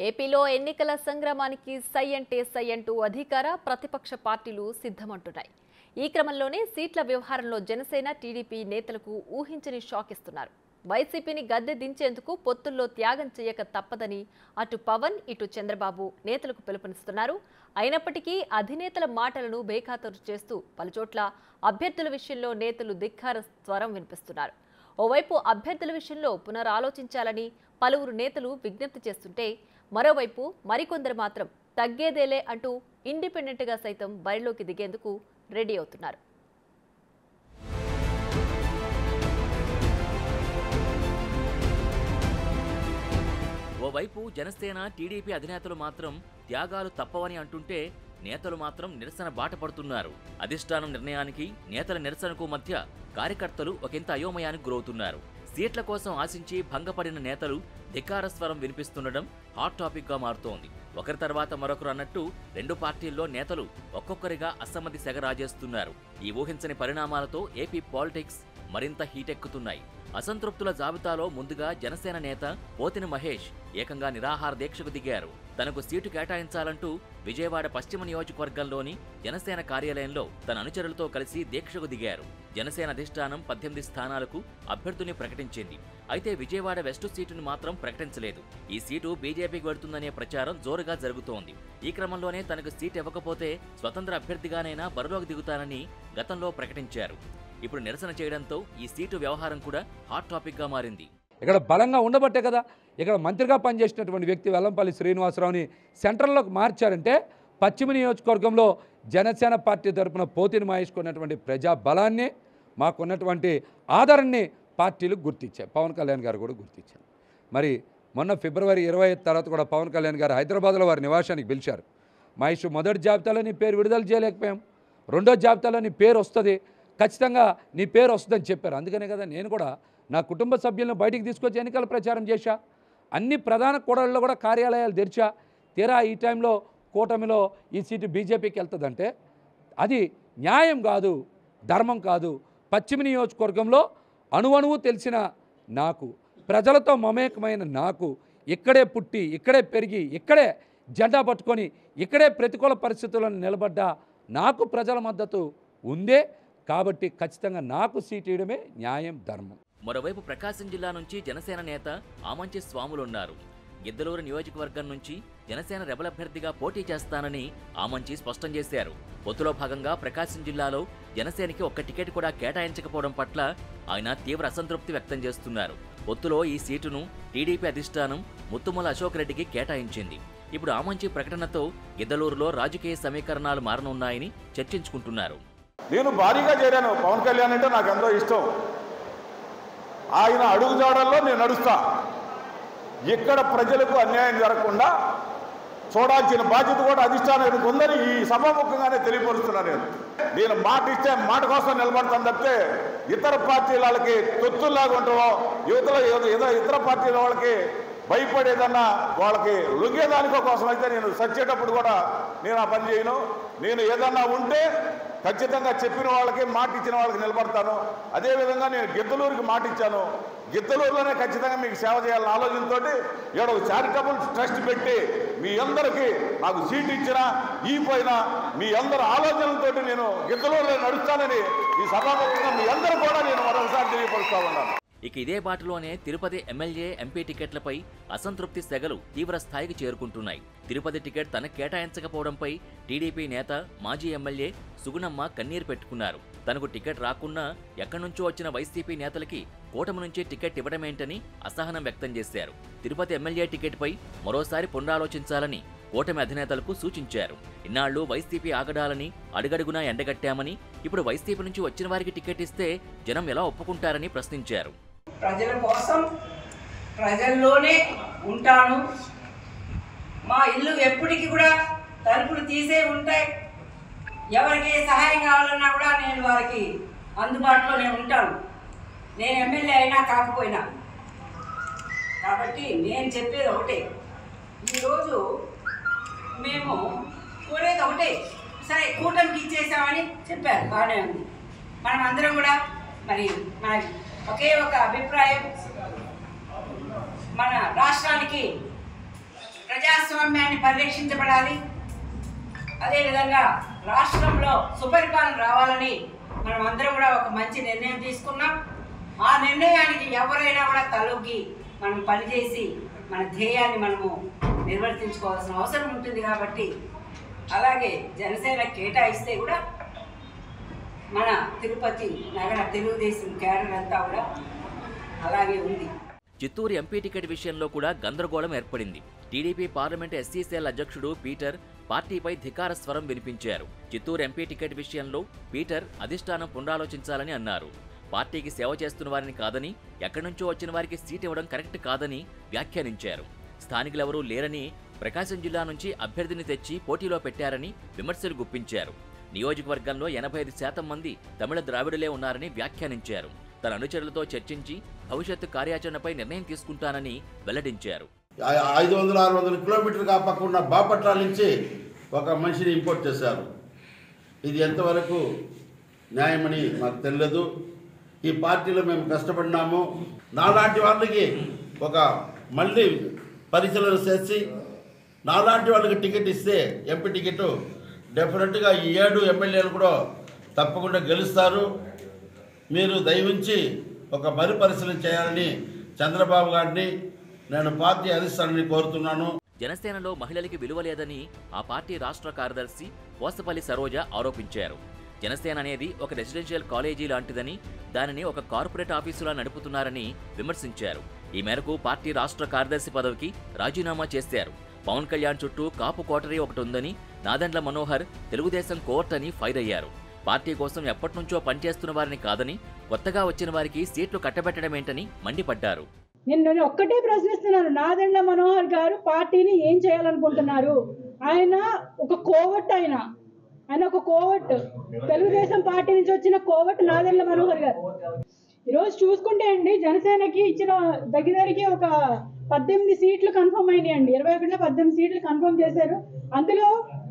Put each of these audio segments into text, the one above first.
ఏపీలో ఎన్నికల సంగ్రామానికి సై అంటే సై అంటూ అధికార ప్రతిపక్ష పార్టీలు సిద్ధమంటున్నాయి. ఈ క్రమంలోనే సీట్ల వ్యవహారంలో జనసేన టీడీపీ నేతలకు ఊహించని షాక్ ఇస్తున్నారు. వైసీపీని గద్దె దించేందుకు పొత్తుల్లో త్యాగం చేయక తప్పదని అటు పవన్ ఇటు చంద్రబాబు నేతలకు పిలుపునిస్తున్నారు. అయినప్పటికీ అధినేతల మాటలను బేఖాతరు చేస్తూ పలుచోట్ల అభ్యర్థుల విషయంలో నేతలు ధిక్కార స్వరం వినిపిస్తున్నారు. ఓవైపు అభ్యర్థుల విషయంలో పునరాలోచించాలని పలువురు నేతలు విజ్ఞప్తి చేస్తుంటే, మరోవైపు మరికొందరు మాత్రం తగ్గేదేలే అంటూ ఇండిపెండెంట్గా సైతం బరిలోకి దిగేందుకు రెడీ అవుతున్నారు. ఓవైపు జనసేన టీడీపీ అధినేతలు మాత్రం త్యాగాలు తప్పవని అంటుంటే, నేతలు మాత్రం నిరసన బాట పడుతున్నారు. అధిష్టానం నిర్ణయానికి నేతల నిరసనకు మధ్య కార్యకర్తలు ఒకంత అయోమయానికి గురవుతున్నారు. సీట్ల కోసం ఆశించి భంగపడిన నేతలు ధిక్కార స్వరం వినిపిస్తుండడం హాట్ టాపిక్ గా మారుతోంది. ఒకరి తర్వాత మరొకరు అన్నట్టు రెండు పార్టీల్లో నేతలు ఒక్కొక్కరిగా అసమ్మతి సెగ రాజేస్తున్నారు. ఈ ఊహించని పరిణామాలతో ఏపీ పాలిటిక్స్ మరింత హీటెక్కుతున్నాయి. అసంతృప్తుల జాబితాలో ముందుగా జనసేన నేత పోతిన మహేష్ ఏకంగా నిరాహార దీక్షకు దిగారు. తనకు సీటు కేటాయించాలంటూ విజయవాడ పశ్చిమ నియోజకవర్గంలోని జనసేన కార్యాలయంలో తన అనుచరులతో కలిసి దీక్షకు దిగారు. జనసేన అధిష్టానం 18 స్థానాలకు అభ్యర్థుల్ని ప్రకటించింది. అయితే విజయవాడ వెస్టు సీటును మాత్రం ప్రకటించలేదు. ఈ సీటు బీజేపీకి వెడుతుందనే ప్రచారం జోరుగా జరుగుతోంది. ఈ క్రమంలోనే తనకు సీటు ఇవ్వకపోతే స్వతంత్ర అభ్యర్థిగానైనా బరిలోకి దిగుతానని గతంలో ప్రకటించారు. ఇప్పుడు నిరసన చేయడంతో ఈ సీటు వ్యవహారం కూడా హాట్ టాపిక్ గా మారింది. ఇక్కడ బలంగా ఉండబట్టే కదా ఇక్కడ మంత్రిగా పనిచేసినటువంటి వ్యక్తి వెల్లంపల్లి శ్రీనివాసరావుని సెంట్రల్లోకి మార్చారంటే, పశ్చిమ నియోజకవర్గంలో జనసేన పార్టీ తరఫున పోతిన మహేష్ కొన్నటువంటి ప్రజా బలాన్ని, మాకున్నటువంటి ఆదరణని పార్టీలు గుర్తించాయి. పవన్ కళ్యాణ్ గారు కూడా గుర్తించారు. మరి మొన్న ఫిబ్రవరి 25 తర్వాత కూడా పవన్ కళ్యాణ్ గారు హైదరాబాద్లో వారి నివాసానికి పిలిచారు. మహేష్ మొదటి జాబితాలో నీ పేరు విడుదల చేయలేకపోయాం, రెండో జాబితాలో నీ పేరు వస్తుంది, ఖచ్చితంగా నీ పేరు వస్తుందని చెప్పారు. అందుకనే కదా నేను కూడా నా కుటుంబ సభ్యులను బయటికి తీసుకొచ్చి ఎన్నికల ప్రచారం చేశా. అన్ని ప్రధాన కూడళ్లలో కూడా కార్యాలయాలు తెరిచా. తీరా ఈ టైంలో కూటమిలో ఈ సీటు బీజేపీకి వెళ్తుందంటే అది న్యాయం కాదు, ధర్మం కాదు. పశ్చిమ నియోజకవర్గంలో అణువణువు తెలిసిన నాకు, ప్రజలతో మమేకమైన నాకు, ఇక్కడే పుట్టి ఇక్కడే పెరిగి ఇక్కడే జెండా పట్టుకొని ఇక్కడే ప్రతికూల పరిస్థితులను నిలబడ్డా నాకు ప్రజల మద్దతు ఉందే. కాబట్టి ఖచ్చితంగా నాకు సీటు ఇవ్వడమే న్యాయం, ధర్మం. మరోవైపు ప్రకాశం జిల్లా నుంచి జనసేన నేత ఆమంచి స్వాములున్నారు. గిద్దలూరు నియోజకవర్గం నుంచి జనసేన రెబల్ అభ్యర్థిగా పోటీ చేస్తానని ఆమంచి స్పష్టం చేశారు. పొత్తులో భాగంగా ప్రకాశం జిల్లాలో జనసేనకి ఒక్క టికెట్ కూడా కేటాయించకపోవడం పట్ల ఆయన తీవ్ర అసంతృప్తి వ్యక్తం చేస్తున్నారు. పొత్తులో ఈ సీటును టీడీపీ అధిష్టానం ముత్తుమల అశోక్ రెడ్డికి కేటాయించింది. ఇప్పుడు ఆమంచి ప్రకటనతో గిద్దలూరులో రాజకీయ సమీకరణాలు మారనున్నాయని చర్చించుకుంటున్నారు. నేను భారీగా చేరాను. పవన్ కళ్యాణ్ అంటే నాకు ఎంతో ఇష్టం. ఆయన అడుగుజాడల్లో నేను నడుస్తా. ఇక్కడ ప్రజలకు అన్యాయం జరగకుండా చూడాల్సిన బాధ్యత కూడా అధిష్టానానికి ఉందని ఈ సభాముఖంగానే తెలియపరుస్తున్నాను. నేను మాట ఇస్తే మాట కోసం నిలబడతాను తప్పితే ఇతర పార్టీల వాళ్ళకి తొత్తుల్లాగా ఉంటామో, యువతలో ఇతర పార్టీల వాళ్ళకి భయపడేదన్నా వాళ్ళకి లొంగేదానికో కోసం అయితే నేను సచ్చేటప్పుడు కూడా నేను ఆ పని చేయను. నేను ఏదన్నా ఉంటే ఖచ్చితంగా చెప్పిన వాళ్ళకి, మాట ఇచ్చిన వాళ్ళకి నిలబడతాను. అదేవిధంగా నేను గిద్దలూరుకి మాట ఇచ్చాను. గిద్దలూరులోనే ఖచ్చితంగా మీకు సేవ చేయాలన్న ఆలోచనతో ఇక్కడ ఒక చారిటబుల్ ట్రస్ట్ పెట్టి మీ అందరికీ నాకు సీటు ఇచ్చినా ఈ పోయినా మీ అందరి ఆలోచనలతో నేను గిద్దలూరులో నడుస్తానని ఈ సభాముఖంగా మీ అందరూ కూడా నేను మరొకసారి తెలియపరుస్తా ఉన్నాను. ఇక ఇదే బాటలోనే తిరుపతి ఎమ్మెల్యే, ఎంపీ టికెట్లపై అసంతృప్తి సెగలు తీవ్ర స్థాయికి చేరుకుంటున్నాయి. తిరుపతి టికెట్ తనకు కేటాయించకపోవడంపై టీడీపీ నేత, మాజీ ఎమ్మెల్యే సుగుణమ్మ కన్నీరు పెట్టుకున్నారు. తనకు టికెట్ రాకున్నా ఎక్కడి నుంచో వచ్చిన వైసీపీ నేతలకి కూటమి నుంచి టికెట్ ఇవ్వడమేంటని అసహనం వ్యక్తం చేశారు. తిరుపతి ఎమ్మెల్యే టికెట్పై మరోసారి పునరాలోచించాలని కూటమి అధినేతలకు సూచించారు. ఇన్నాళ్లు వైసీపీ ఆగడాలని అడుగడుగునా ఎండగట్టామని, ఇప్పుడు వైసీపీ నుంచి వచ్చిన వారికి టికెట్ ఇస్తే జనం ఎలా ఒప్పుకుంటారని ప్రశ్నించారు. ప్రజల కోసం ప్రజల్లోనే ఉంటాను. మా ఇల్లు ఎప్పటికీ కూడా తలుపులు తీసే ఉంటాయి. ఎవరికి సహాయం కావాలన్నా కూడా నేను వారికి అందుబాటులోనే ఉంటాను. నేను ఎమ్మెల్యే అయినా కాకపోయినా. కాబట్టి నేను చెప్పేది ఒకటే, ఈరోజు మేము కోరేది ఒకటే, సరే కూటమికి ఇచ్చేసామని చెప్పారు, బాగానే ఉంది. మనం అందరం కూడా మరి మన ఒకే ఒక అభిప్రాయం, మన రాష్ట్రానికి ప్రజా ప్రజాస్వామ్యాన్ని పరిరక్షించబడాలి. అదేవిధంగా రాష్ట్రంలో సుపరిపాలన రావాలని మనం అందరం కూడా ఒక మంచి నిర్ణయం తీసుకున్నాం. ఆ నిర్ణయానికి ఎవరైనా కూడా తలొగ్గి మనం పనిచేసి మన ధ్యేయాన్ని మనము నిర్వర్తించుకోవాల్సిన అవసరం ఉంటుంది. కాబట్టి అలాగే జనసేన కేటాయిస్తే కూడా మన తిరుపతి నగర తెలుగుదేశం క్యాడర్ అంతా కూడా అలాగే ఉంది. చిత్తూరు ఎంపీ టికెట్ విషయంలో కూడా గందరగోళం ఏర్పడింది. టీడీపీ పార్లమెంటు ఎస్సీ సెల్ అధ్యక్షుడు పీటర్ పార్టీపై ధిక్కార స్వరం వినిపించారు. చిత్తూరు ఎంపీ టికెట్ విషయంలో పీటర్ అధిష్టానం పునరాలోచించాలని అన్నారు. పార్టీకి సేవ చేస్తున్న వారిని కాదని, ఎక్కడి నుంచో వచ్చిన వారికి సీట్ ఇవ్వడం కరెక్ట్ కాదని వ్యాఖ్యానించారు. స్థానికులెవరూ లేరని, ప్రకాశం జిల్లా నుంచి అభ్యర్థిని తెచ్చి పోటీలో పెట్టారని విమర్శలు గుప్పించారు. నియోజకవర్గంలో 85% మంది తమిళ ద్రావిడులే ఉన్నారని వ్యాఖ్యానించారు. తన అనుచరులతో చర్చించి భవిష్యత్తు కార్యాచరణపై నిర్ణయం తీసుకుంటానని వెల్లడించారు. 500-600 కిలోమీటర్లు పక్కన బాపట్ల నుంచి ఒక మనిషిని ఇంపోర్ట్ చేశారు. ఇది ఎంతవరకు న్యాయమని మాకు తెలియదు. ఈ పార్టీలో మేము కష్టపడినాము. నాలాంటి వాళ్ళకి ఒక మళ్ళీ పరిశీలన చేసి నాలాంటి వాళ్ళకి టికెట్ ఇస్తే ఎంపీ టికెట్ డెఫినెట్గా ఈ 7 ఎమ్మెల్యేలు కూడా తప్పకుండా గెలుస్తారు. మీరు దయవుంచి ఒక మరుపరిశీలన చేయాలని చంద్రబాబు గారిని నేను పార్టీ అధిష్టానాన్ని కోరుతున్నాను. జనసేనలో మహిళలకి విలువ లేదని ఆ పార్టీ రాష్ట్ర కార్యదర్శి పోసపల్లి సరోజ ఆరోపించారు. జనసేన అనేది ఒక రెసిడెన్షియల్ కాలేజీ లాంటిదని, దానిని ఒక కార్పొరేట్ ఆఫీసులా నడుపుతున్నారని విమర్శించారు. ఈ మేరకు పార్టీ రాష్ట్ర కార్యదర్శి పదవికి రాజీనామా చేశారు. పవన్ కళ్యాణ్ చుట్టూ కాపు కోటరీ ఒకటి ఉందని, నాదెండ్ల మనోహర్ తెలుగుదేశం కోర్ట్ అని ఫైర్ అయ్యారు. పార్టీ కోసం ఎప్పటినుంచో పనిచేస్తున్న వారిని కాదని, కొత్తగా వచ్చిన వారికి సీట్లు కట్టబెట్టడమేంటని మండిపడ్డారు. నేను ఒక్కటే ప్రశ్నిస్తున్నాను, నాదెండ్ల మనోహర్ గారు పార్టీని ఏం చేయాలనుకుంటున్నారు? ఆయన ఒక కోవట్, ఆయన ఒక కోవట్, తెలుగుదేశం పార్టీ నుంచి వచ్చిన కోవట్ నాదెండ్ల మనోహర్ గారు. ఈరోజు చూసుకుంటే అండి, జనసేనకి ఇచ్చిన దగ్గరికి ఒక 18 సీట్లు కన్ఫర్మ్ అయినాయి అండి. 21లో 18 సీట్లు కన్ఫర్మ్ చేశారు. అందులో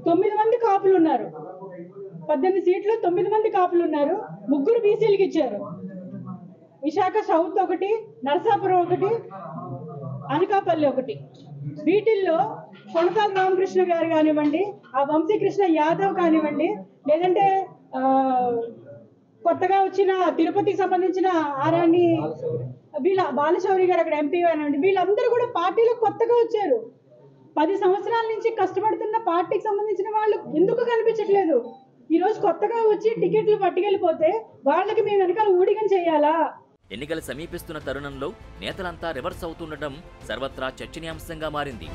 9 మంది కాపులు ఉన్నారు. 18 సీట్లు 9 మంది కాపులు ఉన్నారు. 3 బీసీలకు ఇచ్చారు. విశాఖ సౌత్ ఒకటి, నరసాపురం ఒకటి, అనకాపల్లి ఒకటి. వీటిల్లో కొనసాల రామకృష్ణ గారు కానివ్వండి, ఆ వంశీకృష్ణ యాదవ్ కానివ్వండి, లేదంటే కొత్తగా వచ్చిన తిరుపతికి సంబంధించిన ఆరాణి వీళ్ళ బాలశౌరి గారు అక్కడ ఎంపీ కానివ్వండి, వీళ్ళందరూ కూడా పార్టీలో కొత్తగా వచ్చారు. 10 సంవత్సరాల నుంచి కష్టపడుతున్న పార్టీకి సంబంధించిన వాళ్ళు ఎందుకు కనిపించట్లేదు? ఈరోజు కొత్తగా వచ్చి టికెట్లు పట్టుకెళ్ళిపోతే వాళ్ళకి మేము వెనకాల ఊడిగం చేయాలా? ఎన్నికలు సమీపిస్తున్న తరుణంలో నేతలంతా రివర్స్ అవుతుండటం సర్వత్రా చర్చనీయాంశంగా మారింది.